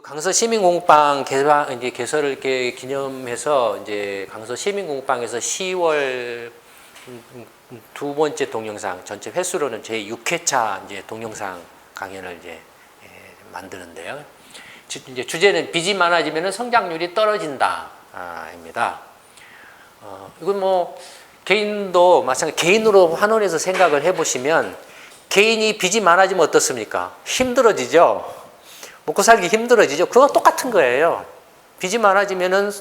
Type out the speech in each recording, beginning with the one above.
강서 시민공부방 개설을 이렇게 기념해서 이제 강서 시민공부방에서 10월 두 번째 동영상, 전체 횟수로는 제 6회차 이제 동영상 강연을 이제 만드는데요. 이제 주제는 빚이 많아지면 성장률이 떨어진다입니다. 이건 뭐 개인도 마찬가지, 개인으로 환원해서 생각을 해보시면 개인이 빚이 많아지면 어떻습니까? 힘들어지죠. 먹고 살기 힘들어지죠. 그거 똑같은 거예요. 빚이 많아지면은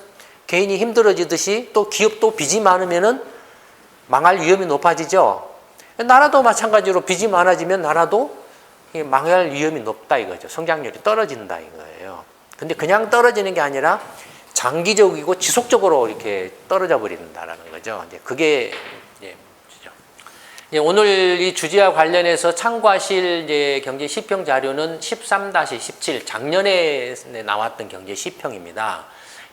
개인이 힘들어지듯이 또 기업도 빚이 많으면은 망할 위험이 높아지죠. 나라도 마찬가지로 빚이 많아지면 나라도 망할 위험이 높다 이거죠. 성장률이 떨어진다 이거예요. 근데 그냥 떨어지는 게 아니라 장기적이고 지속적으로 이렇게 떨어져 버린다라는 거죠. 이제 그게 이제 주죠. 오늘 이 주제와 관련해서 참고하실 이제 경제 시평 자료는 13-17 작년에 나왔던 경제 시평입니다.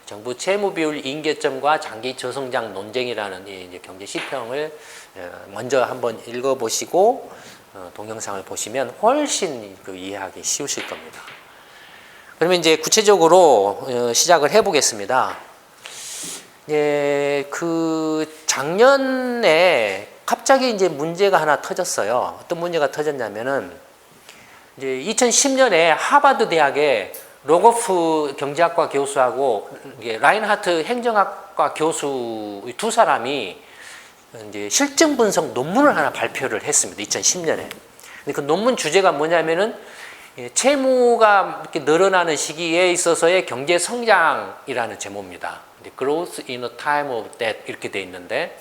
정부 채무 비율 임계점과 장기 저성장 논쟁이라는 이제 경제 시평을 먼저 한번 읽어보시고 동영상을 보시면 훨씬 이해하기 쉬우실 겁니다. 그러면 이제 구체적으로 시작을 해보겠습니다. 작년에 갑자기 이제 문제가 하나 터졌어요. 어떤 문제가 터졌냐면은 이제 2010년에 하버드 대학의 로거프 경제학과 교수하고 라인하트 행정학과 교수 두 사람이 이제 실증 분석 논문을 하나 발표를 했습니다. 2010년에. 근데 그 논문 주제가 뭐냐면은 채무가 이렇게 늘어나는 시기에 있어서의 경제 성장이라는 제목입니다. Growth in a time of debt 이렇게 돼 있는데,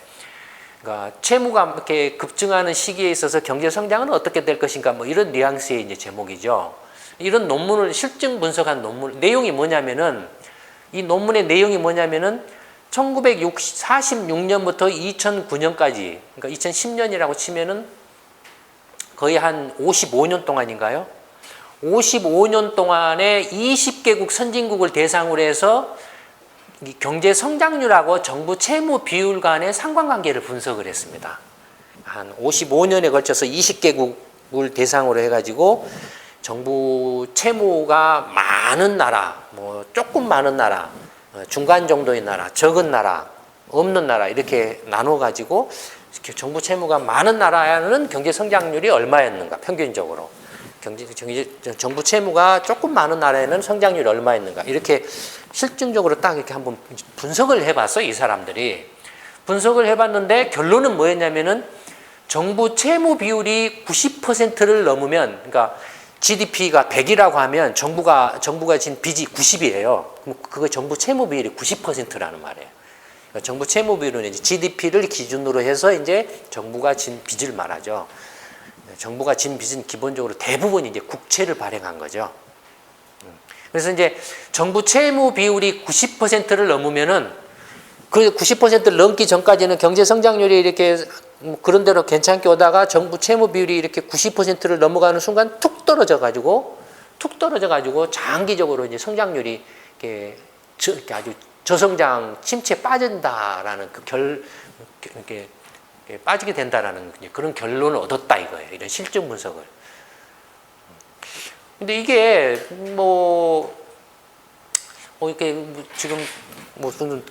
그러니까 채무가 이렇게 급증하는 시기에 있어서 경제 성장은 어떻게 될 것인가, 뭐 이런 뉘앙스의 이제 제목이죠. 이런 논문을 실증 분석한 논문 내용이 뭐냐면은, 이 논문의 내용이 뭐냐면은 1946년부터 2009년까지, 그러니까 2010년이라고 치면은 거의 한 55년 동안인가요? 55년 동안에 20개국 선진국을 대상으로 해서 경제 성장률하고 정부 채무 비율 간의 상관관계를 분석을 했습니다. 한 55년에 걸쳐서 20개국을 대상으로 해가지고 정부 채무가 많은 나라, 뭐 조금 많은 나라, 중간 정도의 나라, 적은 나라, 없는 나라 이렇게 나눠가지고 정부 채무가 많은 나라는 경제 성장률이 얼마였는가 평균적으로, 정부 채무가 조금 많은 나라에는 성장률이 얼마였는가 이렇게 실증적으로 딱 이렇게 한번 분석을 해봤어요. 이 사람들이 분석을 해봤는데 결론은 뭐였냐면은 정부 채무 비율이 90%를 넘으면, 그러니까 GDP가 100이라고 하면 정부가 진 빚이 90이에요. 그럼 그거 정부 채무 비율이 90%라는 말이에요. 그러니까 정부 채무 비율은 이제 GDP를 기준으로 해서 이제 정부가 진 빚을 말하죠. 정부가 진 빚은 기본적으로 대부분 이제 국채를 발행한 거죠. 그래서 이제 정부 채무 비율이 90%를 넘으면은 그 90%를 넘기 전까지는 경제 성장률이 이렇게 그런 대로 괜찮게 오다가 정부 채무 비율이 이렇게 90%를 넘어가는 순간 툭 떨어져 가지고 장기적으로 이제 성장률이 이렇게 아주 저성장 침체에 빠진다라는 이렇게 빠지게 된다라는 그런 결론을 얻었다 이거예요. 이런 실증 분석을. 근데 이게 이렇게 지금 무슨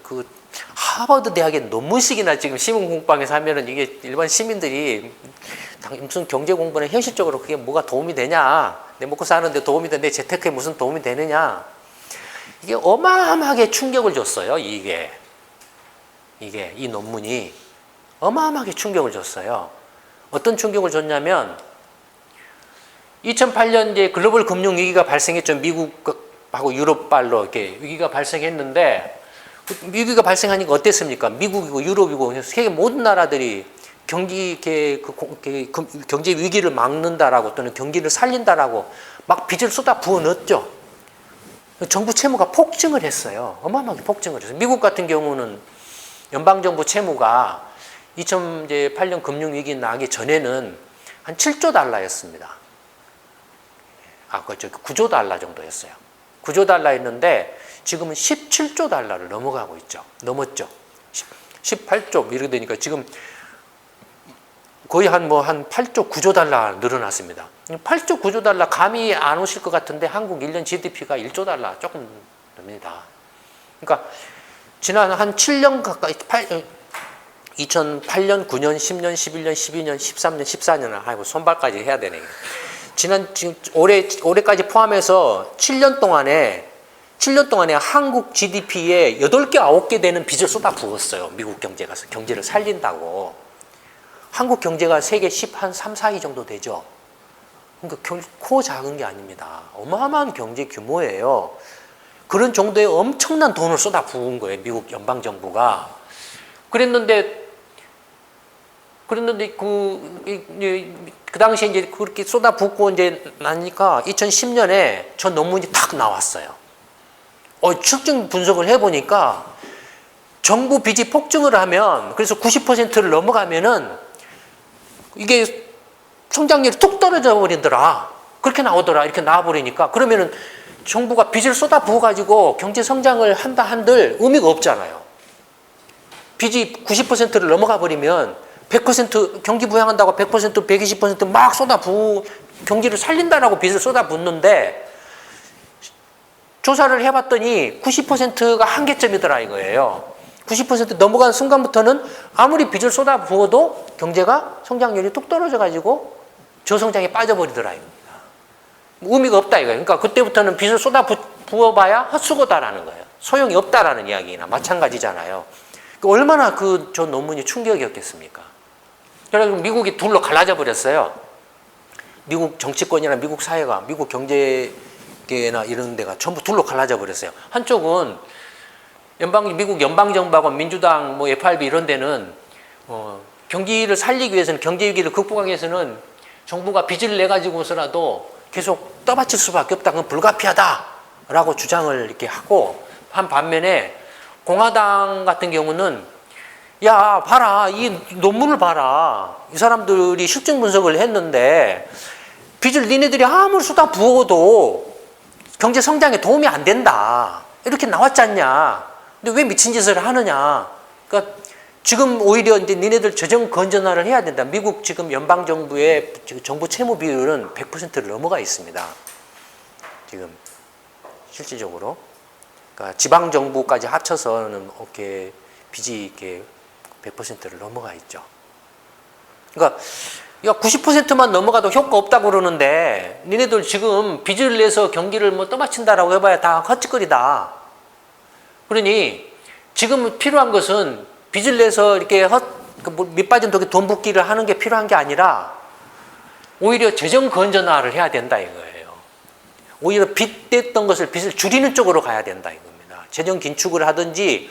하버드 대학의 논문식이나 지금 시민 공부방에서 하면은 이게 일반 시민들이 무슨 경제 공부는 현실적으로 그게 뭐가 도움이 되냐? 내 먹고 사는데 도움이 되냐? 내 재테크에 무슨 도움이 되느냐? 이게 어마어마하게 충격을 줬어요. 이 논문이 어마어마하게 충격을 줬어요. 어떤 충격을 줬냐면 2008년 이제 글로벌 금융 위기가 발생했죠. 미국하고 유럽발로 이렇게 위기가 발생했는데, 위기가 발생하니까 어땠습니까? 미국이고 유럽이고 세계 모든 나라들이 경제 위기를 막는다라고 또는 경기를 살린다라고 막 빚을 쏟아 부어 넣었죠. 정부 채무가 폭증을 했어요. 어마어마하게 폭증을 했어요. 미국 같은 경우는 연방정부 채무가 2008년 금융위기 나기 전에는 한 7조 달러였습니다. 그렇죠. 9조 달러 정도였어요. 9조 달러였는데 지금은 17조 달러를 넘어가고 있죠. 넘었죠. 18조 이렇게 되니까 지금 거의 한 8조 9조 달러 늘어났습니다. 8조 9조 달러 감이 안 오실 것 같은데 한국 1년 GDP가 1조 달러 조금 됩니다. 그러니까 지난 한 7년 가까이 2008년, 9년, 10년, 11년, 12년, 13년, 14년 아이고 손발까지 해야 되네. 지금 올해까지 포함해서 7년 동안에 한국 GDP에 8개, 9개 되는 빚을 쏟아부었어요. 미국 경제를 살린다고. 한국 경제가 세계 10, 한 3, 4위 정도 되죠. 그러니까 결코 작은 게 아닙니다. 어마어마한 경제 규모예요. 그런 정도의 엄청난 돈을 쏟아부은 거예요. 미국 연방정부가. 그랬는데 그 당시에 이제 그렇게 쏟아붓고 이제 나니까 2010년에 저 논문이 탁 나왔어요. 실증 분석을 해보니까 정부 빚이 폭증을 하면 그래서 90%를 넘어가면은 이게 성장률이 뚝 떨어져 버리더라. 그렇게 나오더라. 이렇게 나와버리니까 그러면은 정부가 빚을 쏟아부어가지고 경제 성장을 한다 한들 의미가 없잖아요. 빚이 90%를 넘어가 버리면 100% 경기 부양한다고 100%, 120%막 경기를 살린다라고 빚을 쏟아붓는데 조사를 해봤더니 90%가 한계점이더라 이거예요. 90% 넘어간 순간부터는 아무리 빚을 쏟아부어도 경제가 성장률이 뚝 떨어져가지고 저성장에 빠져버리더라 이겁니다. 의미가 없다 이거예요. 그러니까 그때부터는 빚을 쏟아부어봐야 헛수고다라는 거예요. 소용이 없다라는 이야기나 마찬가지잖아요. 얼마나 저 논문이 충격이었겠습니까? 그래서 미국이 둘로 갈라져 버렸어요. 미국 정치권이나 미국 사회가, 미국 경제계나 이런 데가 전부 둘로 갈라져 버렸어요. 한쪽은 미국 연방정부하고 민주당, FRB 이런 데는 경기를 살리기 위해서는, 경제 위기를 극복하기 위해서는 정부가 빚을 내 가지고서라도 계속 떠받칠 수밖에 없다. 그건 불가피하다라고 주장을 이렇게 하고, 한 반면에 공화당 같은 경우는 야 봐라, 이 논문을 봐라, 이 사람들이 실증 분석을 했는데 빚을 니네들이 아무리 쏟아 부어도 경제 성장에 도움이 안 된다 이렇게 나왔지 않냐. 근데 왜 미친 짓을 하느냐. 그러니까 지금 오히려 이제 니네들 재정 건전화를 해야 된다. 미국 지금 연방 정부의 정부 채무 비율은 100%를 넘어가 있습니다. 지금 실질적으로. 그러니까 지방 정부까지 합쳐서는 이렇게 빚이 이렇게 100%를 넘어가 있죠. 그러니까 90%만 넘어가도 효과 없다고 그러는데 니네들 지금 빚을 내서 경기를 떠받친다라고 해봐야 다 헛짓거리다. 그러니 지금 필요한 것은 빚을 내서 이렇게 밑빠진 독에 돈 붓기를 하는 게 필요한 게 아니라 오히려 재정 건전화를 해야 된다 이거예요. 오히려 빚냈던 것을 빚을 줄이는 쪽으로 가야 된다 이겁니다. 재정 긴축을 하든지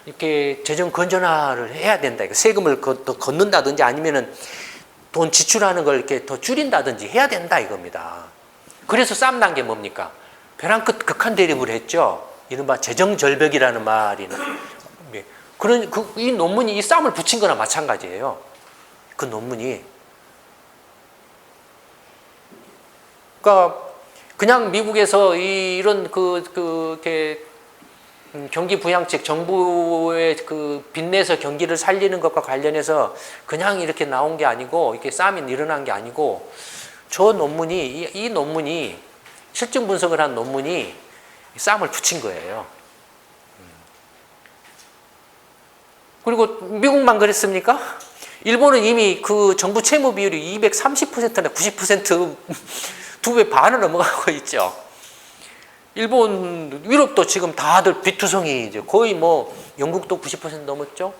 이렇게 재정 건전화를 해야 된다. 세금을 더 걷는다든지 아니면은 돈 지출하는 걸 이렇게 더 줄인다든지 해야 된다 이겁니다. 그래서 싸움 난 게 뭡니까? 벼랑 끝 극한 대립을 했죠. 이른바 재정 절벽이라는 말이는. 이 논문이 이 싸움을 붙인 거나 마찬가지예요. 그 논문이. 그러니까 그냥 미국에서 이런 이렇게 경기 부양책, 정부의 빚내서 경기를 살리는 것과 관련해서 그냥 이렇게 나온 게 아니고, 이렇게 싸움이 일어난 게 아니고, 이 논문이, 실증 분석을 한 논문이 싸움을 붙인 거예요. 그리고 미국만 그랬습니까? 일본은 이미 그 정부 채무 비율이 230%나 90% 2배 반을 넘어가고 있죠. 일본, 유럽도 지금 다들 빚투성이 이제 거의 영국도 90% 넘었죠.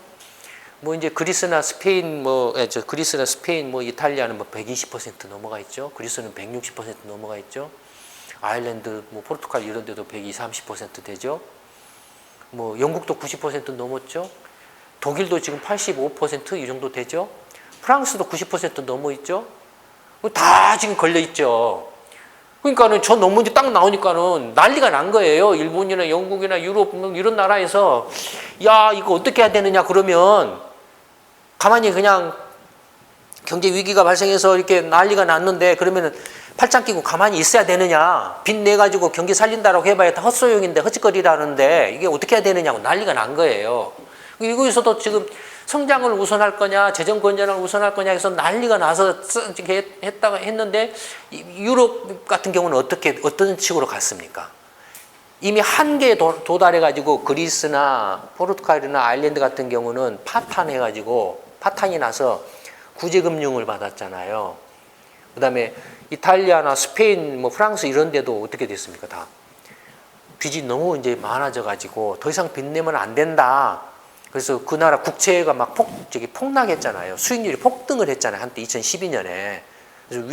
이제 그리스나 스페인, 이탈리아는 120% 넘어가 있죠. 그리스는 160% 넘어가 있죠. 아일랜드, 포르투갈 이런 데도 120, 30% 되죠. 영국도 90% 넘었죠. 독일도 지금 85% 이 정도 되죠. 프랑스도 90% 넘어 있죠. 다 지금 걸려 있죠. 그러니까는 저 논문이 딱 나오니까는 난리가 난 거예요. 일본이나 영국이나 유럽 이런 나라에서 야 이거 어떻게 해야 되느냐 그러면 가만히 그냥 경제 위기가 발생해서 이렇게 난리가 났는데 그러면은 팔짱 끼고 가만히 있어야 되느냐. 빚 내 가지고 경기 살린다라고 해봐야 다 헛소용인데 헛짓거리라는데 이게 어떻게 해야 되느냐고 난리가 난 거예요. 여기서도 지금 성장을 우선할 거냐, 재정 건전을 우선할 거냐 해서 난리가 나서 이렇게 했다가 했는데 유럽 같은 경우는 어떤 식으로 갔습니까? 이미 한계에 도달해가지고 그리스나 포르투갈이나 아일랜드 같은 경우는 파탄이 나서 구제금융을 받았잖아요. 그 다음에 이탈리아나 스페인, 뭐 프랑스 이런 데도 어떻게 됐습니까? 다 빚이 너무 이제 많아져가지고 더 이상 빚 내면 안 된다. 그래서 그 나라 국채가 막 폭락했잖아요. 수익률이 폭등을 했잖아요. 한때 2012년에. 그래서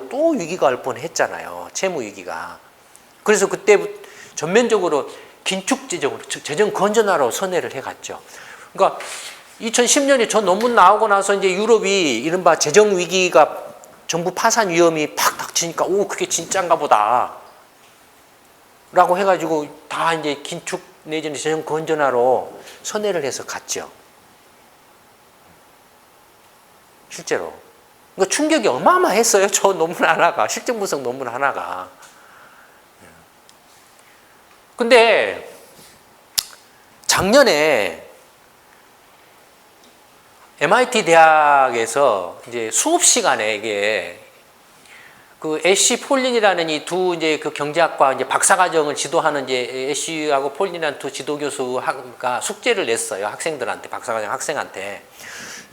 또 위기가 올 뻔했잖아요. 채무 위기가. 그래서 그때 전면적으로 긴축 재정 건전화로 선회를 해갔죠. 그러니까 2010년에 저 논문 나오고 나서 이제 유럽이 이른바 재정 위기가 정부 파산 위험이 팍 닥치니까 그게 진짜인가 보다. 라고 해가지고 다 이제 긴축 내지는 재정 건전화로 선회를 해서 갔죠. 실제로. 그러니까 충격이 어마어마했어요. 저 논문 하나가. 실증 분석 논문 하나가. 근데 작년에 MIT 대학에서 이제 수업 시간에 이게 그 애쉬 폴린이라는 이 두 이제 그 경제학과 이제 박사과정을 지도하는 이제 애쉬하고 폴린이라는 두 지도 교수가 숙제를 냈어요. 학생들한테, 박사과정 학생한테.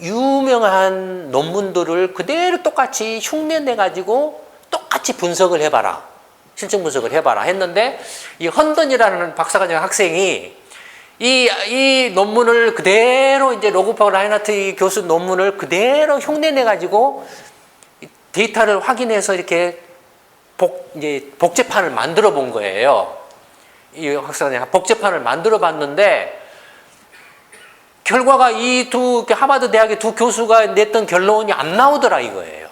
유명한 논문들을 그대로 똑같이 흉내내가지고 똑같이 분석을 해봐라. 실증 분석을 해봐라 했는데 이 헌던이라는 박사과정 학생이 이 논문을 그대로 이제 로그파 라인하트 교수 논문을 그대로 흉내내가지고 데이터를 확인해서 이렇게 복제판을 만들어 본 거예요. 이 학생이 복제판을 만들어 봤는데 결과가 이 하버드 대학의 두 교수가 냈던 결론이 안 나오더라 이거예요.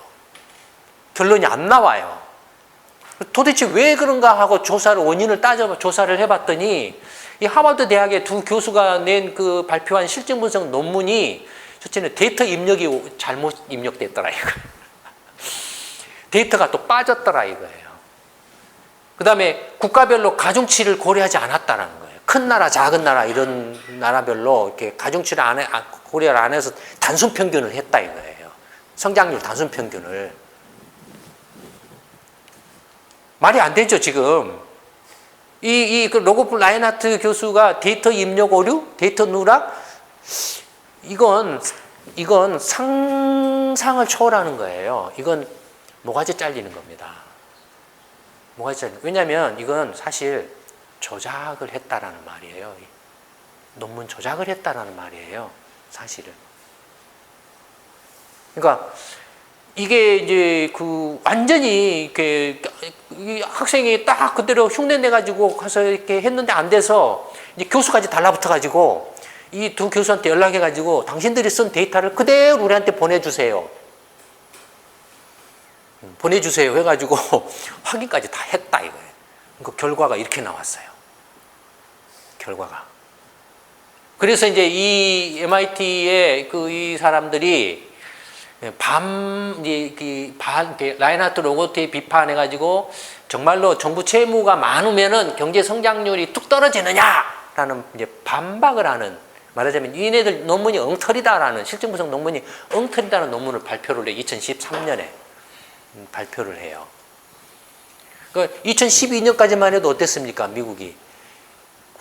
결론이 안 나와요. 도대체 왜 그런가 하고 원인을 조사를 해봤더니 이 하버드 대학의 두 교수가 낸 그 발표한 실증 분석 논문이 첫째는 데이터 입력이 잘못 입력됐더라 이거예요. 데이터가 또 빠졌더라 이거예요. 그 다음에 국가별로 가중치를 고려하지 않았다는 거예요. 큰 나라, 작은 나라 이런 나라별로 이렇게 가중치를 고려를 안 해서 단순 평균을 했다 이거예요. 성장률 단순 평균을. 말이 안 되죠 지금. 그 로고프 라인하트 교수가 데이터 입력 오류, 데이터 누락, 이건 상상을 초월하는 거예요. 이건 모가지 잘리는 겁니다. 모가지 잘리는. 왜냐하면 이건 사실 조작을 했다라는 말이에요. 논문 조작을 했다라는 말이에요. 사실은. 그러니까 이게 이제 완전히 이렇게 이 학생이 딱 그대로 흉내 내가지고 가서 이렇게 했는데 안 돼서 이제 교수까지 달라붙어가지고 이 두 교수한테 연락해가지고 당신들이 쓴 데이터를 그대로 우리한테 보내주세요. 보내주세요 해가지고 확인까지 다 했다 이거예요. 그 결과가 이렇게 나왔어요. 결과가. 그래서 이제 이 MIT의 이 사람들이 라인하트 로고트에 비판해가지고 정말로 정부 채무가 많으면은 경제 성장률이 뚝 떨어지느냐라는 이제 반박을 하는, 말하자면 얘네들 논문이 엉터리다라는, 실증 분석 논문이 엉터리다는 논문을 발표를 해. 2013년에 발표를 해요. 그러니까 2012년까지만 해도 어땠습니까? 미국이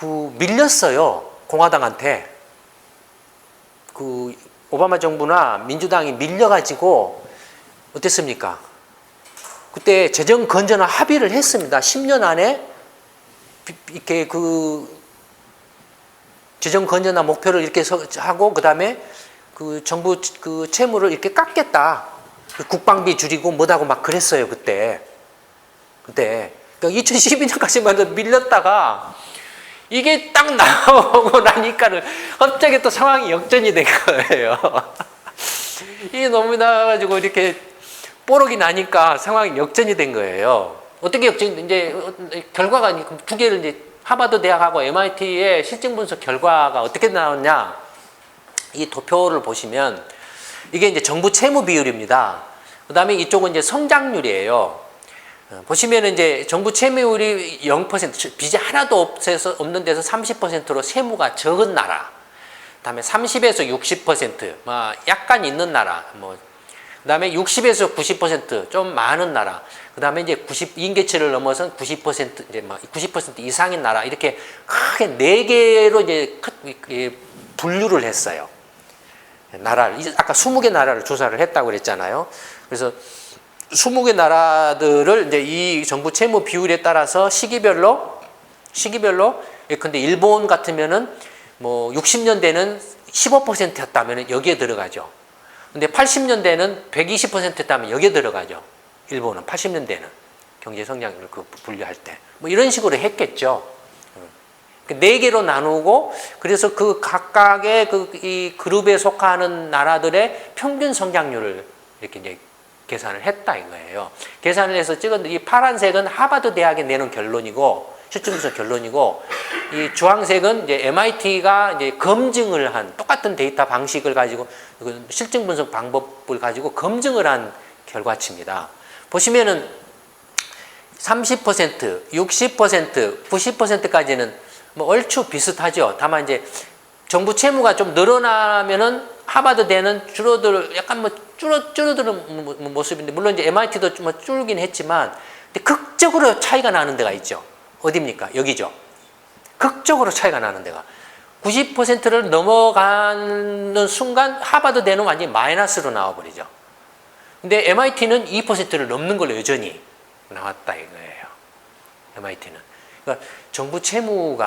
밀렸어요. 공화당한테. 오바마 정부나 민주당이 밀려가지고 어땠습니까? 그때 재정 건전화 합의를 했습니다. 10년 안에 이렇게 재정 건전화 목표를 이렇게 하고, 그 다음에 정부 채무를 이렇게 깎겠다. 국방비 줄이고 뭐다고 막 그랬어요, 그때. 그러니까 2012년까지만 해도 밀렸다가 이게 딱 나오고 나니까는 갑자기 또 상황이 역전이 된 거예요. 이게 너무 나와가지고 이렇게 뽀록이 나니까 상황이 역전이 된 거예요. 어떻게 역전이, 이제 결과가 두 개를 이제 하버드 대학하고 MIT의 실증 분석 결과가 어떻게 나왔냐. 이 도표를 보시면 이게 이제 정부 채무 비율입니다. 그 다음에 이쪽은 이제 성장률이에요. 보시면은 이제 정부 채무율이 0%, 빚이 하나도 없는 데서 30%로 세무가 적은 나라. 그다음에 30에서 60%, 약간 있는 나라, 그다음에 60에서 90%좀 많은 나라, 그다음에 이제 90 인계치를 넘어선 90% 이제 90% 이상인 나라, 이렇게 크게 네 개로 이제 분류를 했어요. 나라를 아까 20개 나라를 조사를 했다고 그랬잖아요. 그래서 20개 나라들을 이제 이 정부 채무 비율에 따라서 시기별로 근데 일본 같으면은 60년대는 15%였다면 여기에 들어가죠. 근데 80년대는 120%였다면 여기에 들어가죠. 일본은 80년대는 경제 성장률을 분류할 때 이런 식으로 했겠죠. 네 개로 나누고 그래서 그 각각의 이 그룹에 속하는 나라들의 평균 성장률을 이렇게 이제 계산을 했다 이거예요. 계산을 해서 찍었는데 이 파란색은 하버드 대학이 내놓은 결론이고 실증분석 결론이고 이 주황색은 이제 MIT가 이제 검증을 한 똑같은 데이터 방식을 가지고 실증 분석 방법을 가지고 검증을 한 결과치입니다. 보시면은 30%, 60%, 90%까지는 얼추 비슷하죠. 다만 이제 정부 채무가 좀 늘어나면은 하버드대는 약간 줄어드는 모습인데 물론 이제 MIT도 좀 줄긴 했지만 근데 극적으로 차이가 나는 데가 있죠. 어디입니까? 여기죠. 극적으로 차이가 나는 데가 90%를 넘어가는 순간 하버드대는 완전히 마이너스로 나와버리죠. 근데 MIT는 2%를 넘는 걸로 여전히 나왔다 이거예요. MIT는. 그러니까 정부 채무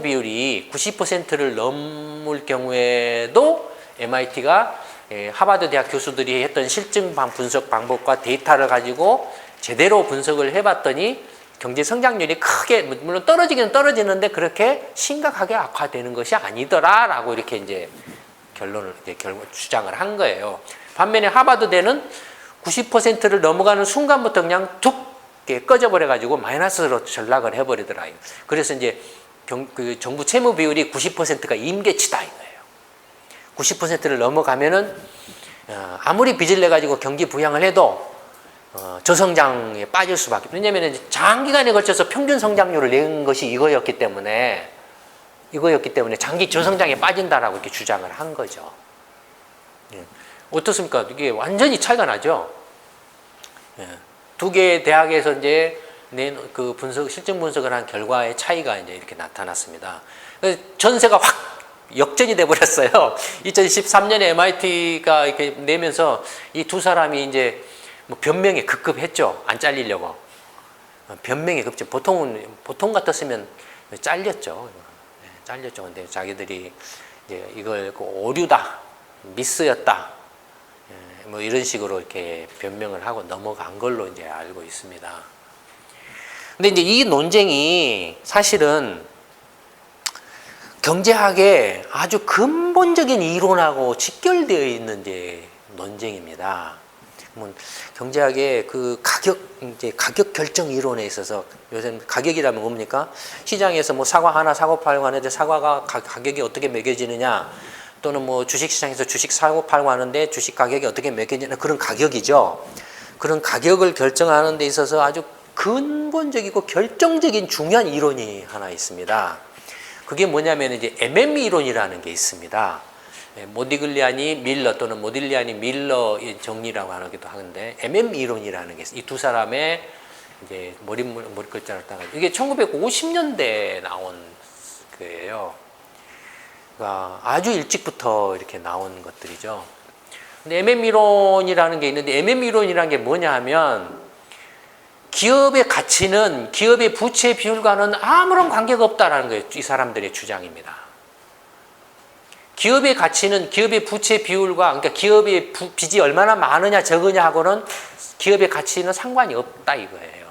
비율이 90%를 넘을 경우에도 MIT가 하버드 대학 교수들이 했던 실증 분석 방법과 데이터를 가지고 제대로 분석을 해봤더니 경제 성장률이 크게 물론 떨어지기는 떨어지는데 그렇게 심각하게 악화되는 것이 아니더라라고 이렇게 이제 주장을 한 거예요. 반면에 하버드대는 90%를 넘어가는 순간부터 그냥 툭 꺼져버려 가지고 마이너스로 전락을 해버리더라고요. 그래서 이제 그 정부 채무 비율이 90%가 임계치다 이거예요. 90%를 넘어가면은 아무리 빚을 내 가지고 경기 부양을 해도 저성장에 빠질 수밖에. 왜냐하면 장기간에 걸쳐서 평균 성장률을 낸 것이 이거였기 때문에 장기 저성장에 빠진다라고 이렇게 주장을 한 거죠. 어떻습니까? 이게 완전히 차이가 나죠. 두 개의 대학에서 이제 그 실증 분석을 한 결과의 차이가 이제 이렇게 나타났습니다. 전세가 확 역전이 돼 버렸어요. 2013년에 MIT가 이렇게 내면서 이 두 사람이 이제 변명에 급급했죠. 안 잘리려고. 변명에 급급. 보통 같았으면 잘렸죠. 잘렸죠. 근데 자기들이 이제 이걸 오류다, 미스였다. 이런 식으로 이렇게 변명을 하고 넘어간 걸로 이제 알고 있습니다. 근데 이제 이 논쟁이 사실은 경제학의 아주 근본적인 이론하고 직결되어 있는 이제 논쟁입니다. 경제학의 그 가격 결정 이론에 있어서 요새 가격이라면 뭡니까? 시장에서 사과 하나 사고 팔고 하는데 사과가 가격이 어떻게 매겨지느냐? 또는 주식시장에서 주식 사고 팔고 하는데 주식 가격이 어떻게 매겨지는 그런 가격이죠. 그런 가격을 결정하는 데 있어서 아주 근본적이고 결정적인 중요한 이론이 하나 있습니다. 그게 뭐냐면 이제 MM 이론이라는 게 있습니다. 모디글리아니 밀러 또는 모딜리아니 밀러의 정리라고 하기도 하는데 MM 이론이라는 게 있어요. 이 두 사람의 이제 머릿글자를 따가 이게 1950년대에 나온 거예요. 아주 일찍부터 이렇게 나온 것들이죠. 근데 MM 이론이라는 게 있는데 MM 이론이라는 게 뭐냐 하면 기업의 가치는 기업의 부채 비율과는 아무런 관계가 없다라는 거예요. 이 사람들의 주장입니다. 기업의 가치는 기업의 부채 비율과 그러니까 기업의 빚이 얼마나 많으냐 적으냐 하고는 기업의 가치는 상관이 없다 이거예요.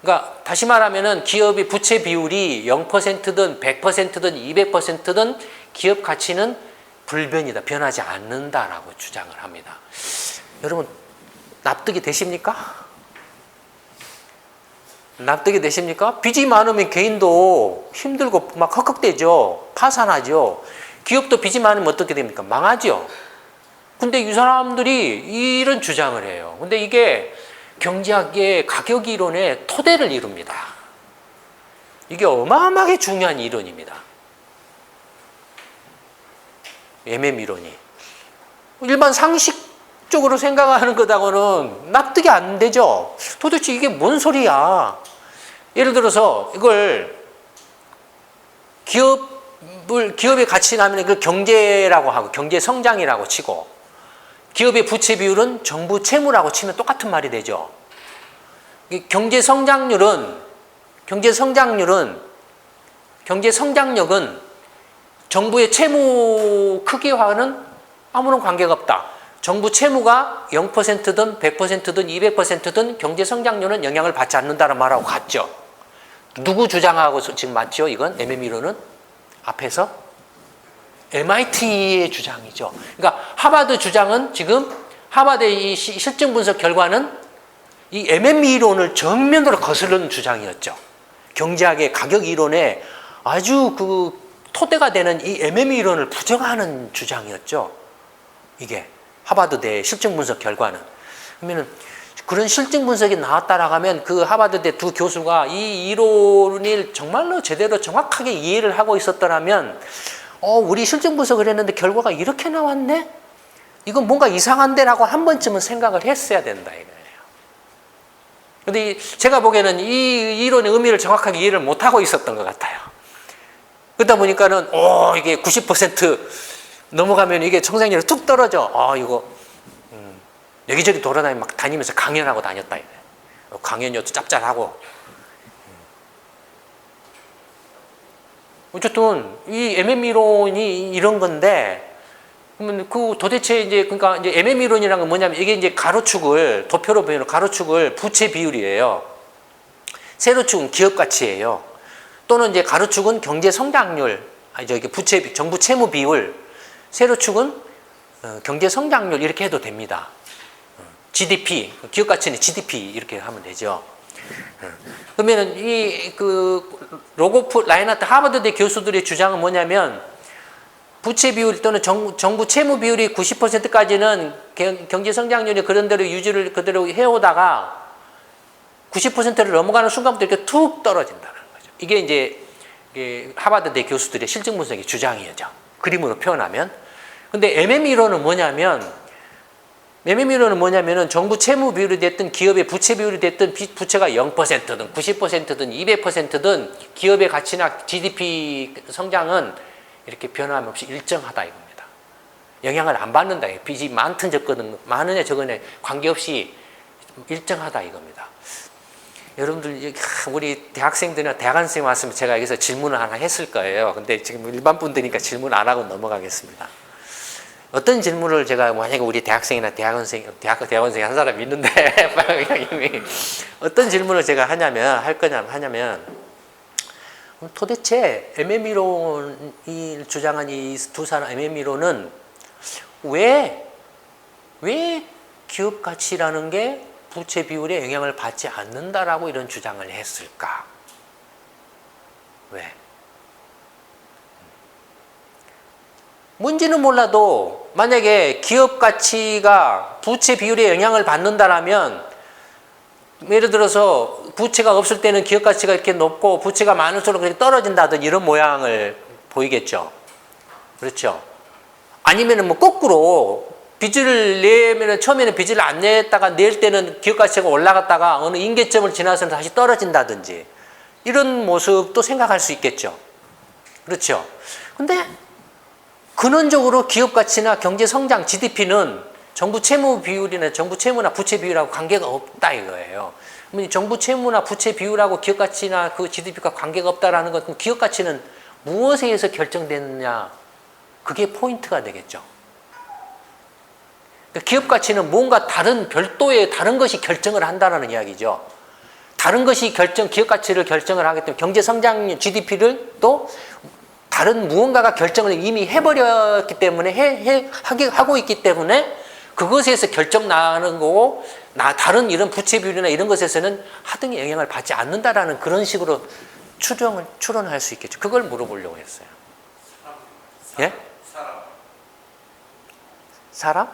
그러니까 다시 말하면은 기업의 부채 비율이 0%든 100%든 200%든 기업 가치는 불변이다. 변하지 않는다라고 주장을 합니다. 여러분 납득이 되십니까? 납득이 되십니까? 빚이 많으면 개인도 힘들고 막 헉헉대죠. 파산하죠. 기업도 빚이 많으면 어떻게 됩니까? 망하죠. 근데 이 사람들이 이런 주장을 해요. 근데 이게 경제학의 가격 이론의 토대를 이룹니다. 이게 어마어마하게 중요한 이론입니다. MM 이론이. 일반 상식적으로 생각하는 것하고는 납득이 안 되죠. 도대체 이게 뭔 소리야? 예를 들어서 이걸 기업의 가치를 하면 그 경제라고 하고 경제 성장이라고 치고 기업의 부채 비율은 정부 채무라고 치면 똑같은 말이 되죠. 경제 성장률은 정부의 채무 크기와는 아무런 관계가 없다. 정부 채무가 0%든 100%든 200%든 경제 성장률은 영향을 받지 않는다는 말하고 같죠. 누구 주장하고 지금 맞죠? 이건 MM 이론은 앞에서 MIT의 주장이죠. 그러니까 하버드 주장은 지금 하버드의 이 실증 분석 결과는 이 MM 이론을 정면으로 거스르는 주장이었죠. 경제학의 가격 이론에 아주 그 토대가 되는 이 MM 이론을 부정하는 주장이었죠. 이게 하버드대 실증 분석 결과는. 그러면은 그런 실증 분석이 나왔다라고 하면 그 하버드대 두 교수가 이 이론을 정말로 제대로 정확하게 이해를 하고 있었더라면 우리 실증 분석을 했는데 결과가 이렇게 나왔네? 이건 뭔가 이상한데라고 한 번쯤은 생각을 했어야 된다 이거예요. 근데 제가 보기에는 이 이론의 의미를 정확하게 이해를 못하고 있었던 것 같아요. 그러다 보니까는 이게 90% 넘어가면 이게 성장률이 툭 떨어져. 이거 여기저기 다니면서 강연하고 다녔다 이거예요. 강연료도 짭짤하고. 어쨌든 이 MM 이론이 이런 건데 그러면 도대체 이제 그러니까 이제 MM 이론이라는 건 뭐냐면 이게 이제 가로축을 도표로 보이는 가로축을 부채 비율이에요. 세로축은 기업 가치예요. 또는 이제 가로축은 경제 성장률, 정부 채무 비율, 세로축은 경제 성장률 이렇게 해도 됩니다. GDP, 기업 가치는 GDP 이렇게 하면 되죠. 그러면은 로고프, 라인하트, 하버드대 교수들의 주장은 뭐냐면 부채 비율 또는 정부 채무 비율이 90%까지는 경제 성장률이 그런 대로 유지를 그대로 해오다가 90%를 넘어가는 순간부터 이렇게 툭 떨어진다는 거죠. 이게 이제 하버드대 교수들의 실증 분석의 주장이죠. 그림으로 표현하면. 근데 MM 이론은 뭐냐면은 정부 채무 비율이 됐든 기업의 부채 비율이 됐든 부채가 0%든 90%든 200%든 기업의 가치나 GDP 성장은 이렇게 변함 없이 일정하다 이겁니다. 영향을 안 받는다. 빚이 많든 적거든 많으냐 적으냐 관계없이 일정하다 이겁니다. 여러분들 우리 대학생들이나 대학원생 왔으면 제가 여기서 질문을 하나 했을 거예요. 근데 지금 일반 분들이니까 질문 안 하고 넘어가겠습니다. 어떤 질문을 제가 만약에 우리 대학생이나 대학원생이 한 사람 있는데 이미 어떤 질문을 제가 하냐면 도대체 MM 이론이 주장한 이 두 사람 MM 이론은 왜 기업 가치라는 게 부채 비율에 영향을 받지 않는다라고 이런 주장을 했을까? 왜? 뭔지는 몰라도 만약에 기업 가치가 부채 비율에 영향을 받는다라면 예를 들어서 부채가 없을 때는 기업 가치가 이렇게 높고 부채가 많을수록 그렇게 떨어진다든 이런 모양을 보이겠죠. 그렇죠. 아니면은 뭐 거꾸로 빚을 내면은 처음에는 빚을 안 냈다가 낼 때는 기업 가치가 올라갔다가 어느 임계점을 지나서는 다시 떨어진다든지 이런 모습도 생각할 수 있겠죠. 그렇죠. 근데 근원적으로 기업 가치나 경제 성장 GDP는 정부 채무 비율이나 정부 채무나 부채 비율하고 관계가 없다 이거예요. 그러면 정부 채무나 부채 비율하고 기업 가치나 그 GDP가 관계가 없다라는 건 기업 가치는 무엇에 의해서 결정되느냐 그게 포인트가 되겠죠. 그러니까 기업 가치는 뭔가 별도의 다른 것이 결정을 한다는 이야기죠. 다른 것이 기업 가치를 결정을 하기 때문에 경제 성장 GDP를 또 다른 무언가가 결정을 이미 해버렸기 때문에 하고 있기 때문에 그것에서 결정 나는 거고 다른 이런 부채 비율이나 이런 것에서는 하등의 영향을 받지 않는다라는 그런 식으로 추론할 수 있겠죠. 그걸 물어보려고 했어요. 예? 사람?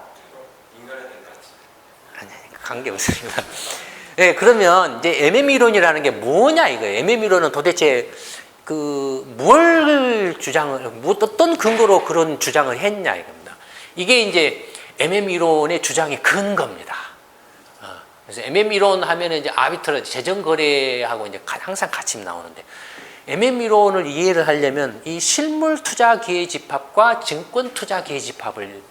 아니 관계 없습니다. 예, 그러면 이제 MM 이론이라는 게 뭐냐 이거예요. MM 이론은 도대체 뭘 무엇을 주장을, 어떤 근거로 그런 주장을 했냐 이겁니다. 이게 이제 MM 이론의 주장의 근거입니다. 그래서 MM 이론 하면은 이제 아비트러지, 재정거래하고 이제 항상 같이 나오는데, MM 이론을 이해를 하려면 이 실물 투자 기회 집합과 증권 투자 기회 집합을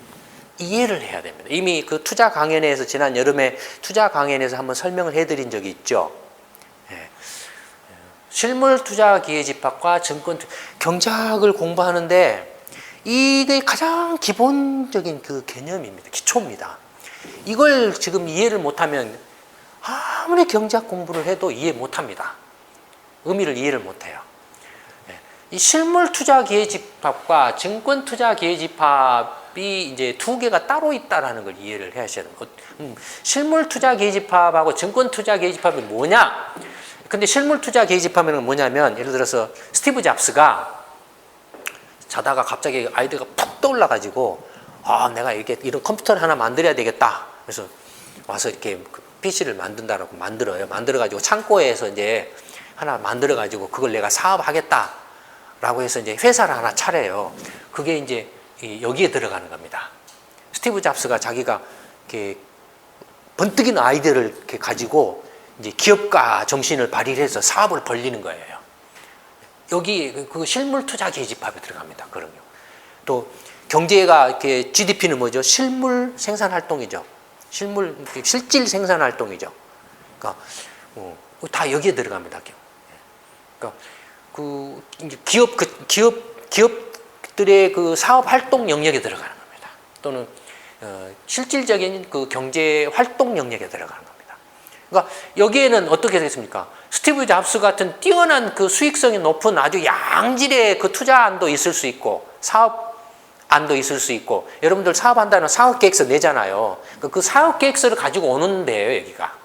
이해를 해야 됩니다. 이미 그 투자 강연에서 지난 여름에 투자 강연에서 한번 설명을 해드린 적이 있죠. 예. 실물 투자 기회 집합과 증권 경제학을 공부하는데 이게 가장 기본적인 그 개념입니다. 기초입니다. 이걸 지금 이해를 못하면 아무리 경제학 공부를 해도 이해 못합니다. 의미를 이해를 못해요. 이 실물 투자 기회 집합과 증권 투자 기회 집합이 이제 두 개가 따로 있다라는 걸 이해를 하셔야 됩니다. 실물 투자 기회 집합하고 증권 투자 기회 집합이 뭐냐? 근데 실물 투자 기회 집합은 뭐냐면, 예를 들어서 스티브 잡스가 자다가 갑자기 아이디어가 팍 떠올라가지고, 내가 이런 컴퓨터를 하나 만들어야 되겠다. 그래서 와서 이렇게 PC를 만든다라고 만들어요. 만들어가지고 창고에서 이제 하나 만들어가지고 그걸 내가 사업하겠다. 라고 해서 이제 회사를 하나 차려요. 그게 이제 여기에 들어가는 겁니다. 스티브 잡스가 자기가 이렇게 번뜩이는 아이디어를 이렇게 가지고 이제 기업가 정신을 발휘해서 사업을 벌리는 거예요. 여기 그 실물 투자 기회 집합에 들어갑니다. 그런 경우. 또 경제가 이렇게 GDP는 뭐죠? 실물 생산 활동이죠. 실질 생산 활동이죠. 그러니까 다 여기에 들어갑니다. 그러니까 그 기업들의 그 사업 활동 영역에 들어가는 겁니다. 또는 실질적인 그 경제 활동 영역에 들어가는 겁니다. 그러니까 여기에는 어떻게 되겠습니까? 스티브 잡스 같은 뛰어난 그 수익성이 높은 아주 양질의 그 투자안도 있을 수 있고, 사업안도 있을 수 있고, 여러분들 사업한다는 사업계획서 내잖아요. 그 사업계획서를 가지고 오는 데예요, 여기가.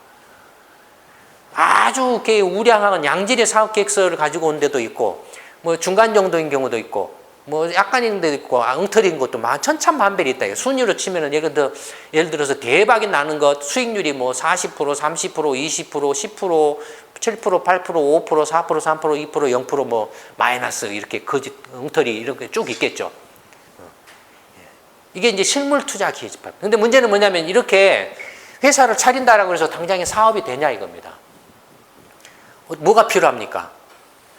아주 이렇게 우량한 양질의 사업계획서를 가지고 온 데도 있고, 뭐 중간 정도인 경우도 있고, 뭐 약간인 데도 있고, 엉터리인 것도 천차만별이 있다. 순위로 치면은 예를 들어서 대박이 나는 것, 수익률이 뭐 40%, 30%, 20%, 10%, 7%, 8%, 5%, 4%, 3%, 2%, 0%, 뭐 마이너스 이렇게 거짓 엉터리 이렇게 쭉 있겠죠. 이게 이제 실물 투자 기회 집합. 근데 문제는 뭐냐면, 이렇게 회사를 차린다라고 해서 당장에 사업이 되냐 이겁니다. 뭐가 필요합니까?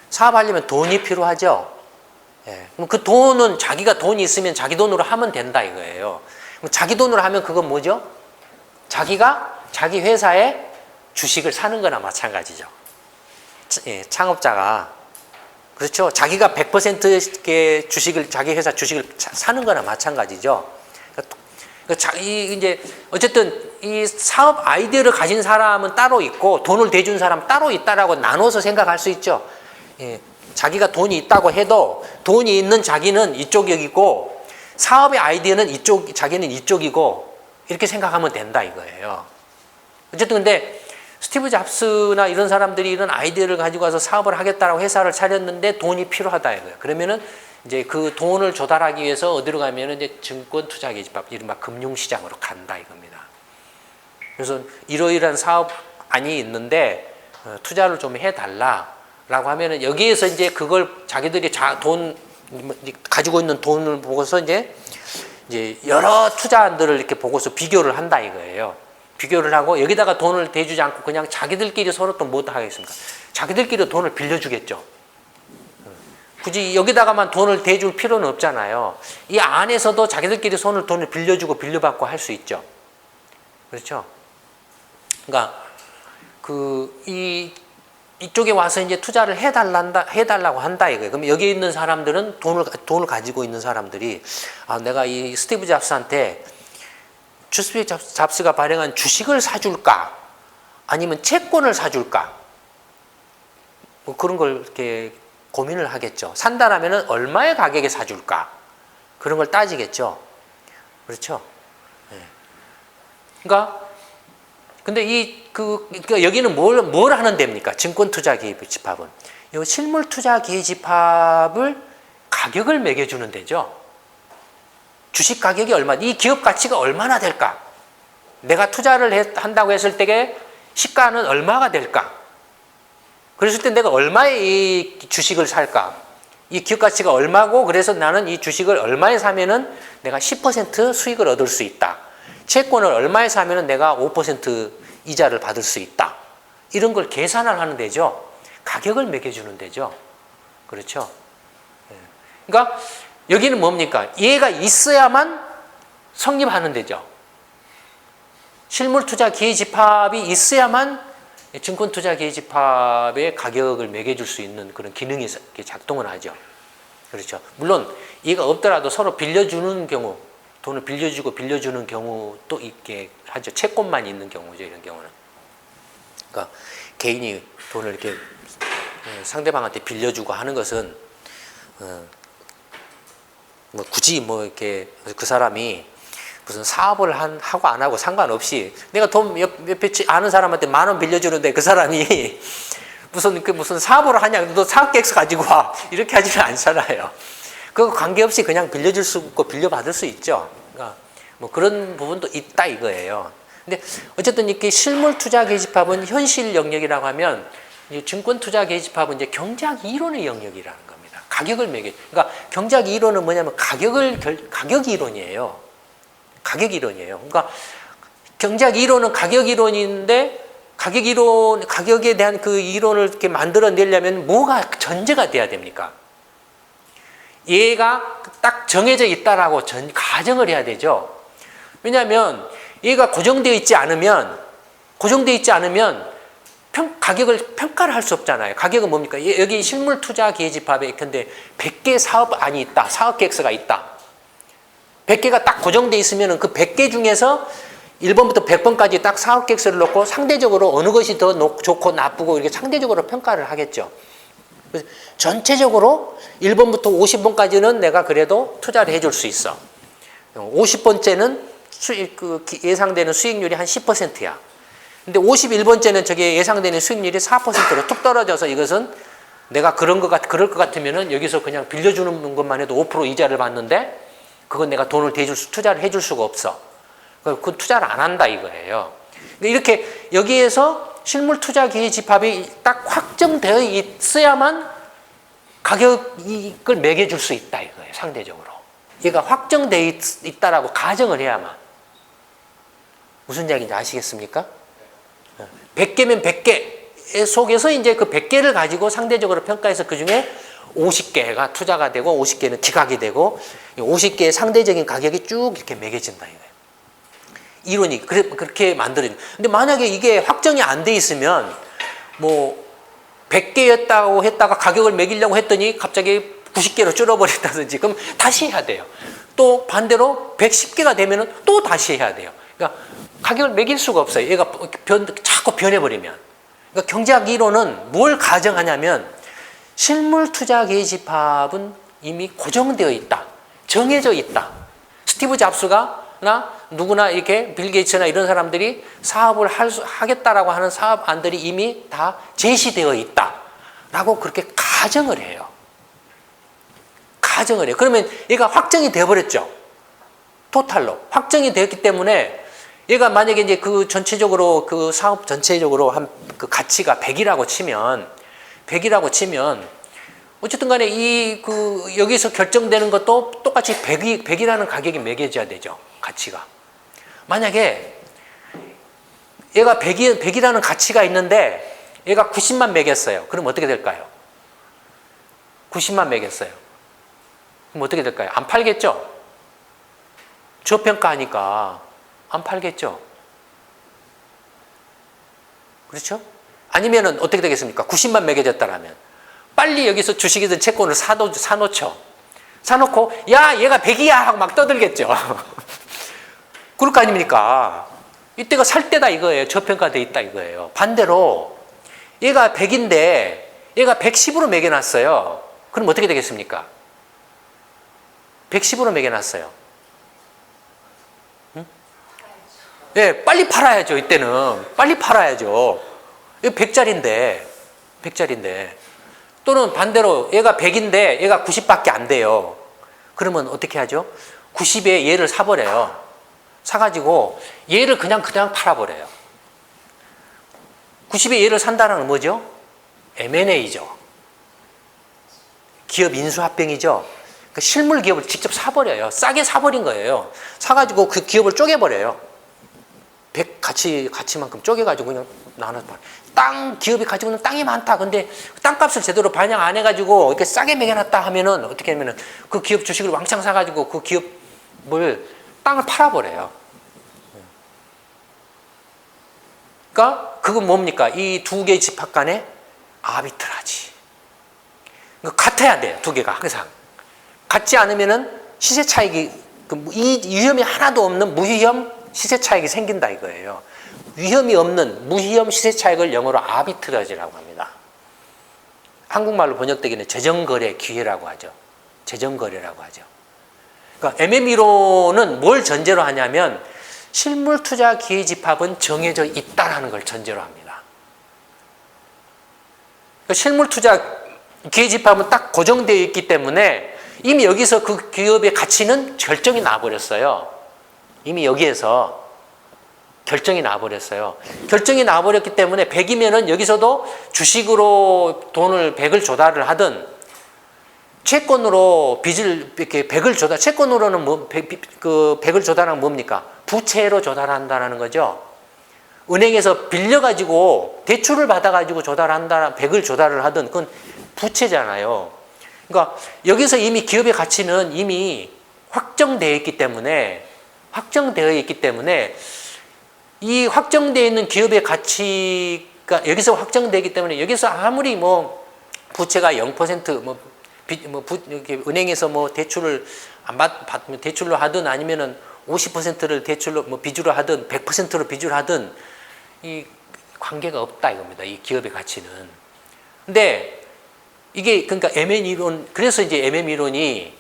사업하려면 돈이 필요하죠. 예. 그럼 그 돈은 자기가 돈이 있으면 자기 돈으로 하면 된다 이거예요. 그럼 자기 돈으로 하면 그건 뭐죠? 자기가 자기 회사에 주식을 사는 거나 마찬가지죠. 창업자가, 그렇죠? 자기가 100%의 주식을, 자기 회사 주식을 사는 거나 마찬가지죠. 이제 어쨌든 이 사업 아이디어를 가진 사람은 따로 있고 돈을 대준 사람 따로 있다라고 나눠서 생각할 수 있죠. 자기가 돈이 있다고 해도 돈이 있는 자기는 이쪽이고, 사업의 아이디어는 자기는 이쪽이고, 이렇게 생각하면 된다 이거예요. 어쨌든 근데 스티브 잡스나 이런 사람들이 이런 아이디어를 가지고 와서 사업을 하겠다라고 회사를 차렸는데 돈이 필요하다 이거예요. 그러면은 이제 그 돈을 조달하기 위해서 어디로 가면은 이제 증권 투자 기회 집합, 이른바 금융시장으로 간다 이겁니다. 그래서 이러이러한 사업안이 있는데 투자를 좀 해달라라고 하면은 여기에서 이제 그걸 자기들이 돈 가지고 있는 돈을 보고서 이제 여러 투자안들을 이렇게 보고서 비교를 한다 이거예요. 비교를 하고 여기다가 돈을 대주지 않고 그냥 자기들끼리 서로 또 뭐 하겠습니까? 자기들끼리 돈을 빌려주겠죠. 굳이 여기다가만 돈을 대줄 필요는 없잖아요. 이 안에서도 자기들끼리 돈을 빌려주고 빌려받고 할 수 있죠. 그렇죠? 그러니까 이쪽에 와서 이제 투자를 해달라고 한다 이거예요. 그럼 여기 있는 사람들은 돈을 가지고 있는 사람들이, 내가 이 스티브 잡스한테 스티브 잡스가 발행한 주식을 사줄까? 아니면 채권을 사줄까? 뭐 그런 걸 이렇게 고민을 하겠죠. 산다라면은 얼마의 가격에 사줄까? 그런 걸 따지겠죠. 그렇죠? 네. 그러니까 근데 그러니까 여기는 뭘 하는 데입니까? 증권 투자 기회 집합은. 이 실물 투자 기회 집합을 가격을 매겨주는 데죠. 주식 가격이 얼마, 이 기업 가치가 얼마나 될까? 내가 투자를 한다고 했을 때의 시가는 얼마가 될까? 그랬을 때 내가 얼마의 이 주식을 살까? 이 기업 가치가 얼마고 그래서 나는 이 주식을 얼마에 사면은 내가 10% 수익을 얻을 수 있다. 채권을 얼마에 사면은 내가 5% 이자를 받을 수 있다. 이런 걸 계산을 하는 데죠. 가격을 매겨주는 데죠. 그렇죠. 그러니까 여기는 뭡니까? 얘가 있어야만 성립하는 데죠. 실물투자기회집합이 있어야만 증권투자기회집합의 가격을 매겨줄 수 있는 그런 기능이 작동을 하죠. 그렇죠. 물론 얘가 없더라도 서로 빌려주는 경우, 돈을 빌려주고 빌려주는 경우도 있게 하죠. 채권만 있는 경우죠. 이런 경우는. 그러니까 개인이 돈을 이렇게 상대방한테 빌려주고 하는 것은 뭐 굳이 뭐 이렇게 그 사람이 무슨 사업을 하고 안 하고 상관없이 내가 돈 옆에 아는 사람한테 10,000원 빌려주는데 그 사람이 무슨 사업을 하냐, 너 사업계획서 가지고 와, 이렇게 하지는 않잖아요. 그거 관계없이 그냥 빌려줄 수 있고 빌려받을 수 있죠. 그러니까 뭐 그런 부분도 있다 이거예요. 근데 어쨌든 이렇게 실물투자계집합은 현실 영역이라고 하면 증권투자 계집합은 이제 경제학 이론의 영역이라는 겁니다. 가격을 매겨. 그러니까 경제학 이론은 뭐냐면 가격 이론이에요. 가격 이론이에요. 그러니까 경제학 이론은 가격 이론인데 가격에 대한 그 이론을 이렇게 만들어내려면 뭐가 전제가 돼야 됩니까? 얘가 딱 정해져 있다라고 가정을 해야 되죠. 왜냐하면 얘가 고정되어 있지 않으면 가격을 평가를 할 수 없잖아요. 가격은 뭡니까? 여기 실물투자기회집합에 근데 100개 사업안이 있다. 사업계획서가 있다. 100개가 딱 고정되어 있으면 그 100개 중에서 1번부터 100번까지 딱 사업계획서를 놓고 상대적으로 어느 것이 더 좋고 나쁘고 이렇게 상대적으로 평가를 하겠죠. 그래서 전체적으로 1번부터 50번까지는 내가 그래도 투자를 해줄 수 있어. 50번째는 예상되는 수익률이 한 10%야. 근데 51번째는 저게 예상되는 수익률이 4%로 툭 떨어져서 이것은 내가 그럴 것 같으면은 여기서 그냥 빌려주는 것만 해도 5% 이자를 받는데 그건 내가 돈을 투자를 해줄 수가 없어. 그 투자를 안 한다 이거예요. 이렇게 여기에서 실물투자기회집합이 딱 확정되어 있어야만 가격을 매겨줄 수 있다 이거예요. 상대적으로. 얘가 확정되어 있다라고 가정을 해야만. 무슨 이야기인지 아시겠습니까? 100개면 100개 속에서 이제 그 100개를 가지고 상대적으로 평가해서 그 중에 50개가 투자가 되고 50개는 기각이 되고 50개의 상대적인 가격이 쭉 이렇게 매겨진다 이거예요. 이론이 그렇게 만들어진. 근데 만약에 이게 확정이 안 돼 있으면 뭐 100개였다고 했다가 가격을 매기려고 했더니 갑자기 90개로 줄어버렸다든지 그럼 다시 해야 돼요. 또 반대로 110개가 되면은 또 다시 해야 돼요. 그러니까 가격을 매길 수가 없어요. 얘가 자꾸 변해버리면. 그러니까 경제학 이론은 뭘 가정하냐면 실물투자계집합은 이미 고정되어 있다. 정해져 있다. 스티브 잡스가 누구나 이렇게 빌 게이츠나 이런 사람들이 사업을 하겠다라고 하는 사업안들이 이미 다 제시되어 있다라고 그렇게 가정을 해요. 그러면 얘가 확정이 되어버렸죠. 토탈로. 확정이 되었기 때문에 얘가 만약에 이제 그 전체적으로 그 사업 전체적으로 한 그 가치가 100이라고 치면 어쨌든 간에 여기서 결정되는 것도 똑같이 100이라는 가격이 매겨져야 되죠. 가치가. 만약에 얘가 100이라는 가치가 있는데 얘가 90만 매겼어요. 그럼 어떻게 될까요? 90만 매겼어요. 그럼 어떻게 될까요? 안 팔겠죠? 저평가하니까 안 팔겠죠? 그렇죠? 아니면은 어떻게 되겠습니까? 90만 매겨졌다라면 빨리 여기서 주식이든 채권을 사놓죠. 사놓고 야 얘가 100이야 하고 막 떠들겠죠. 그럴 거 아닙니까? 이때가 살 때다 이거예요. 저평가돼 있다 이거예요. 반대로 얘가 100인데 얘가 110으로 매겨놨어요. 그럼 어떻게 되겠습니까? 110으로 매겨놨어요. 응? 네, 빨리 팔아야죠. 이때는 빨리 팔아야죠. 이거 100짜리인데 또는 반대로 얘가 100인데 얘가 90밖에 안 돼요. 그러면 어떻게 하죠? 90에 얘를 사버려요. 사가지고 얘를 그냥 팔아버려요. 90에 얘를 산다는 건 뭐죠? M&A죠. 기업 인수합병이죠. 그 실물 기업을 직접 사버려요. 싸게 사버린 거예요. 사가지고 그 기업을 쪼개버려요. 100 가치만큼 쪼개가지고 그냥 나눠서 땅 기업이 가지고 있는 땅이 많다. 근데 땅값을 제대로 반영 안 해가지고 이렇게 싸게 매겨놨다 하면은 어떻게 하면은 그 기업 주식을 왕창 사가지고 그 기업을 땅을 팔아버려요. 그러니까 그건 뭡니까? 이 두 개의 집합 간의 아비트라지. 같아야 돼요. 두 개가 항상. 같지 않으면은 시세 차익이 이 위험이 하나도 없는 무위험 시세 차익이 생긴다 이거예요. 위험이 없는 무위험 시세 차익을 영어로 아비트라지라고 합니다. 한국말로 번역되기는 재정거래 기회라고 하죠. 재정거래라고 하죠. 그러니까 MME로는 뭘 전제로 하냐면 실물 투자 기회 집합은 정해져 있다라는 걸 전제로 합니다. 그러니까 실물 투자 기회 집합은 딱 고정되어 있기 때문에 이미 여기서 그 기업의 가치는 결정이 나버렸어요. 이미 여기에서 결정이 나버렸어요. 결정이 나버렸기 때문에 100이면은 여기서도 주식으로 돈을 100을 조달을 하든 채권으로 빚을 이렇게 100을 조달, 채권으로는 뭐 100을 조달하면 뭡니까? 부채로 조달한다는 거죠. 은행에서 빌려가지고 대출을 받아가지고 조달한다, 100을 조달을 하든 그건 부채잖아요. 그러니까 여기서 이미 기업의 가치는 이미 확정되어 있기 때문에 이 확정되어 있는 기업의 가치가 여기서 확정되기 때문에 여기서 아무리 뭐 부채가 0% 은행에서 뭐 대출을 안 받으면 대출로 하든 아니면은 50%를 대출로 뭐 빚으로 하든 100%로 빚으로 하든 이 관계가 없다 이겁니다. 이 기업의 가치는. 근데 이게 그러니까 MM 이론, 그래서 이제 MM 이론이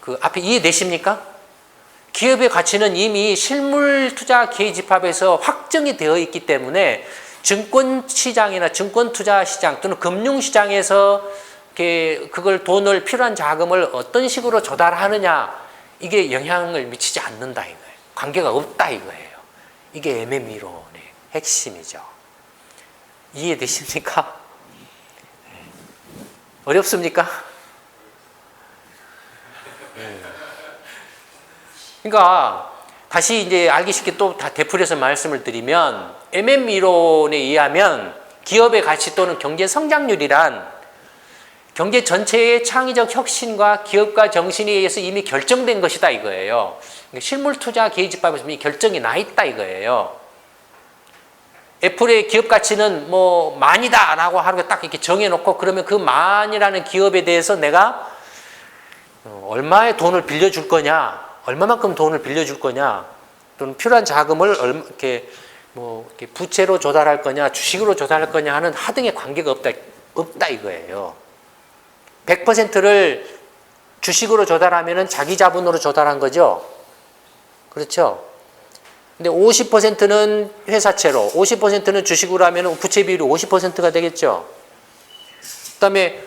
그 앞에 이해되십니까? 기업의 가치는 이미 실물 투자 기회 집합에서 확정이 되어 있기 때문에 증권 시장이나 증권 투자 시장 또는 금융 시장에서 그걸 돈을 필요한 자금을 어떤 식으로 조달하느냐 이게 영향을 미치지 않는다 이거예요. 관계가 없다 이거예요. 이게 MM 이론의 핵심이죠. 이해되십니까? 어렵습니까? 그러니까 다시 이제 알기 쉽게 또 다 되풀이해서 말씀을 드리면 MM 이론에 의하면 기업의 가치 또는 경제 성장률이란 경제 전체의 창의적 혁신과 기업가 정신에 의해서 이미 결정된 것이다 이거예요. 실물 투자 기회 집합에서 이미 결정이 나 있다 이거예요. 애플의 기업 가치는 뭐 만이다라고 하루에 딱 이렇게 정해놓고 그러면 그 만이라는 기업에 대해서 내가 얼마의 돈을 빌려줄 거냐, 얼마만큼 돈을 빌려줄 거냐, 또는 필요한 자금을 이렇게 부채로 조달할 거냐, 주식으로 조달할 거냐 하는 하등의 관계가 없다 이거예요. 100%를 주식으로 조달하면은 자기 자본으로 조달한 거죠. 그렇죠? 근데 50%는 회사채로, 50%는 주식으로 하면 부채 비율이 50%가 되겠죠. 그 다음에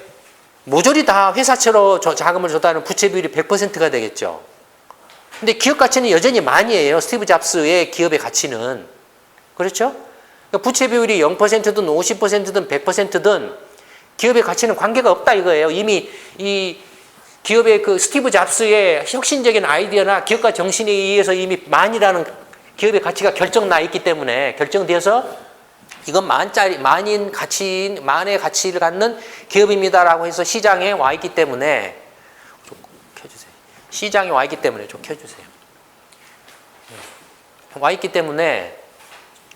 모조리 다 회사채로 자금을 조달하면 부채 비율이 100%가 되겠죠. 근데 기업 가치는 여전히 만이에요. 스티브 잡스의 기업의 가치는. 그렇죠? 그러니까 부채 비율이 0%든 50%든 100%든 기업의 가치는 관계가 없다 이거예요. 이미 이 기업의 그 스티브 잡스의 혁신적인 아이디어나 기업가 정신에 의해서 이미 만이라는 기업의 가치가 결정나 있기 때문에 결정되어서 이건 만의 가치를 갖는 기업입니다라고 해서 시장에 와 있기 때문에 좀 켜주세요. 시장에 와 있기 때문에 좀 켜주세요. 와 있기 때문에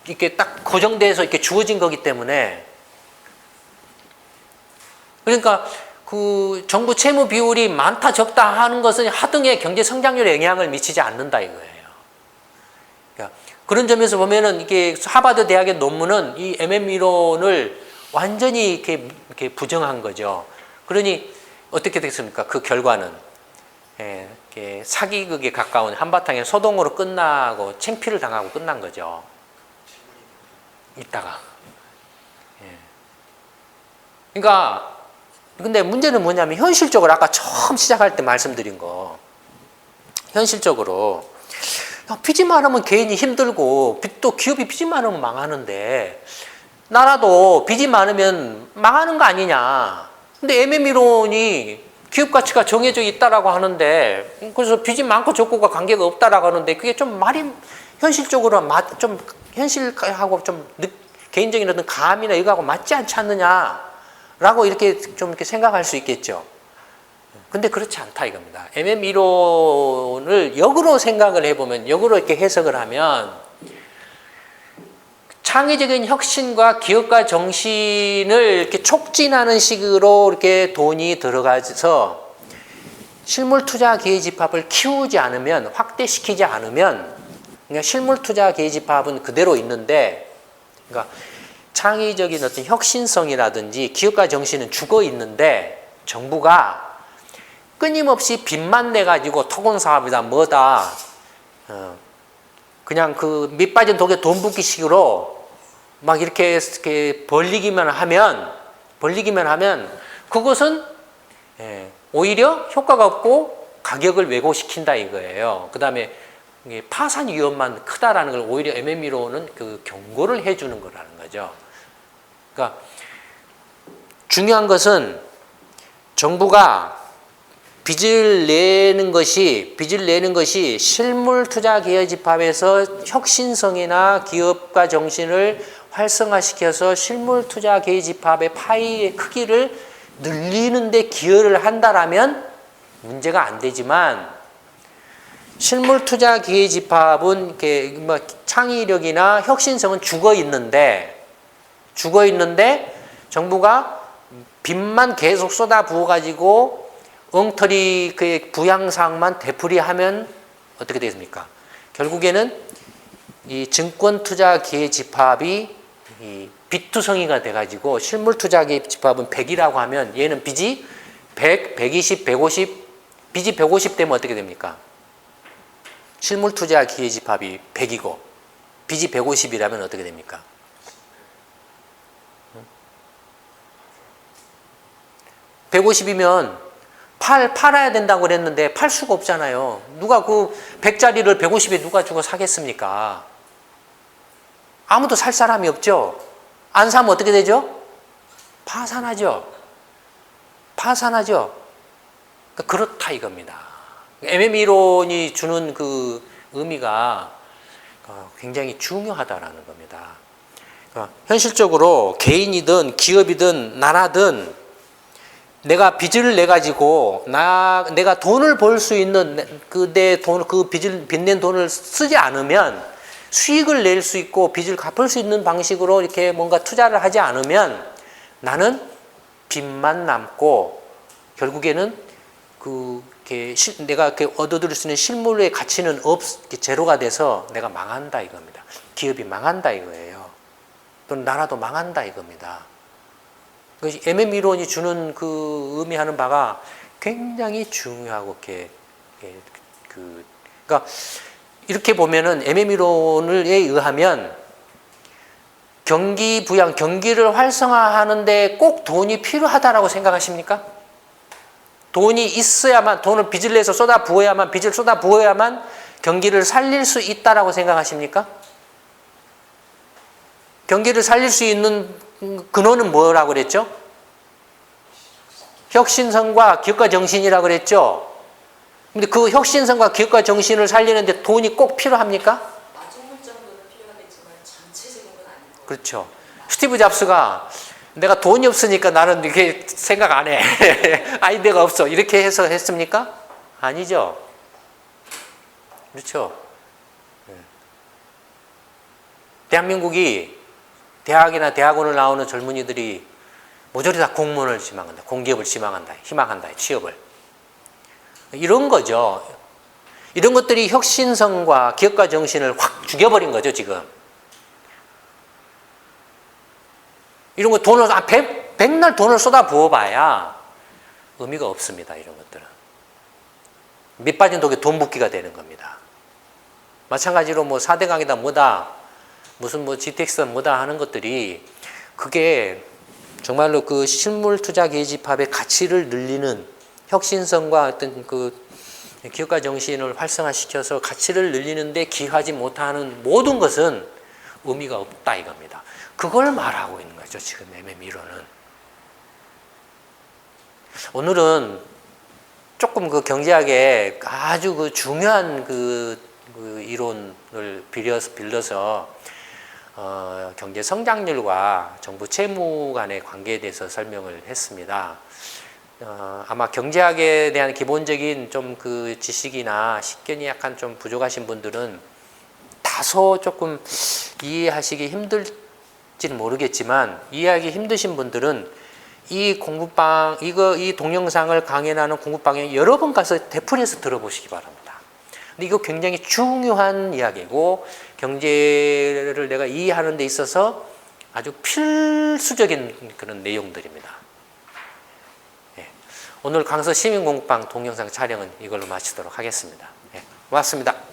이렇게 딱 고정돼서 이렇게 주어진 거기 때문에 그러니까 그 정부 채무 비율이 많다 적다 하는 것은 하등의 경제 성장률에 영향을 미치지 않는다 이거예요. 그러니까 그런 점에서 보면은 이게 하버드 대학의 논문은 이 MM 이론을 완전히 이렇게 부정한 거죠. 그러니 어떻게 됐습니까? 그 결과는 사기극에 가까운 한바탕에 소동으로 끝나고 창피를 당하고 끝난 거죠. 이따가. 그러니까 근데 문제는 뭐냐면 현실적으로 아까 처음 시작할 때 말씀드린 거 현실적으로 빚이 많으면 개인이 힘들고 또 기업이 빚이 많으면 망하는데 나라도 빚이 많으면 망하는 거 아니냐. 근데 MM 이론이 기업 가치가 정해져 있다라고 하는데, 그래서 빚이 많고 적고가 관계가 없다라고 하는데, 그게 좀 말이 현실적으로 좀 현실하고 좀 개인적인 어떤 감이나 이거하고 맞지 않지 않느냐라고 이렇게 좀 이렇게 생각할 수 있겠죠. 근데 그렇지 않다 이겁니다. MM 이론을 역으로 생각을 해보면, 역으로 이렇게 해석을 하면, 창의적인 혁신과 기업가 정신을 이렇게 촉진하는 식으로 이렇게 돈이 들어가서 실물 투자 기회 집합을 키우지 않으면, 확대시키지 않으면, 그러니까 실물 투자 기회 집합은 그대로 있는데, 그러니까 창의적인 어떤 혁신성이라든지 기업가 정신은 죽어 있는데, 정부가 끊임없이 빚만 내 가지고 토건 사업이다 뭐다, 그냥 그 밑 빠진 독에 돈 붓기 식으로 막 이렇게 벌리기만 하면 그것은 오히려 효과가 없고 가격을 왜곡시킨다 이거예요. 그 다음에 파산 위험만 크다라는 걸 오히려 MME로는 그 경고를 해주는 거라는 거죠. 그러니까 중요한 것은 정부가 빚을 내는 것이 실물 투자 기회 집합에서 혁신성이나 기업가 정신을 활성화시켜서 실물 투자 기회 집합의 파이의 크기를 늘리는 데 기여를 한다라면 문제가 안 되지만, 실물 투자 기회 집합은 이렇게 뭐 창의력이나 혁신성은 죽어 있는데 정부가 빚만 계속 쏟아 부어 가지고 엉터리 그 부양사항만 되풀이하면 어떻게 되겠습니까? 결국에는 이 증권 투자 기회 집합이 이 빚투성이가 돼가지고, 실물 투자 기회 집합은 100이라고 하면 얘는 빚이 100, 120, 150, 빚이 150 되면 어떻게 됩니까? 실물 투자 기회 집합이 100이고 빚이 150이라면 어떻게 됩니까? 150이면 팔아야 된다고 그랬는데 팔 수가 없잖아요. 누가 그 100짜리를 150에 누가 주고 사겠습니까? 아무도 살 사람이 없죠. 안 사면 어떻게 되죠? 파산하죠. 그러니까 그렇다 이겁니다. MM이론이 주는 그 의미가 굉장히 중요하다라는 겁니다. 그러니까 현실적으로 개인이든 기업이든 나라든 내가 빚을 내 가지고 내가 돈을 벌 수 있는 그 빚낸 돈을 쓰지 않으면, 수익을 낼 수 있고 빚을 갚을 수 있는 방식으로 이렇게 뭔가 투자를 하지 않으면 나는 빚만 남고 결국에는 내가 이렇게 얻어들일 수 있는 실물의 가치는 제로가 돼서 내가 망한다 이겁니다. 기업이 망한다 이거예요. 또는 나라도 망한다 이겁니다. MM 이론이 주는 그 의미하는 바가 굉장히 중요하고 그러니까 이렇게 보면은 MM 이론에 의하면 경기를 활성화하는데 꼭 돈이 필요하다라고 생각하십니까? 돈이 있어야만, 돈을 빚을 내서 빚을 쏟아 부어야만 경기를 살릴 수 있다라고 생각하십니까? 경기를 살릴 수 있는 근원은 뭐라고 그랬죠? 혁신성과 기업가 정신이라고 그랬죠? 근데 그 혁신성과 기업가 정신을 살리는데 돈이 꼭 필요합니까? 나중물 정도는 필요하겠지만 전체적인 건 아니고. 그렇죠. 스티브 잡스가 내가 돈이 없으니까 나는 이렇게 생각 안 해. 아이디어가 없어. 이렇게 해서 했습니까? 아니죠. 그렇죠. 대한민국이 대학이나 대학원을 나오는 젊은이들이 모조리 다 공무원을 지망한다. 공기업을 희망한다. 취업을. 이런 거죠. 이런 것들이 혁신성과 기업가 정신을 확 죽여버린 거죠, 지금. 이런 거 백날 돈을 쏟아 부어봐야 의미가 없습니다, 이런 것들은. 밑 빠진 독에 돈 붓기가 되는 겁니다. 마찬가지로 4대 강이다 뭐다, 무슨 GTX다 뭐다 하는 것들이 그게 정말로 그 실물 투자 기회 집합의 가치를 늘리는 혁신성과 어떤 그 기업가 정신을 활성화시켜서 가치를 늘리는데 기여하지 못하는 모든 것은 의미가 없다 이겁니다. 그걸 말하고 있는 거죠, 지금 MM 이론은. 오늘은 조금 그 경제학에 아주 그 중요한 그 이론을 빌려서 경제 성장률과 정부 채무 간의 관계에 대해서 설명을 했습니다. 아마 경제학에 대한 기본적인 좀 그 지식이나 식견이 약간 좀 부족하신 분들은 다소 조금 이해하시기 힘들지는 모르겠지만, 이해하기 힘드신 분들은 이 공부방, 이 동영상을 강연하는 공부방에 여러 번 가서 되풀이해서 들어보시기 바랍니다. 근데 이거 굉장히 중요한 이야기고, 경제를 내가 이해하는 데 있어서 아주 필수적인 그런 내용들입니다. 예. 오늘 강서 시민공부방 동영상 촬영은 이걸로 마치도록 하겠습니다. 예. 고맙습니다.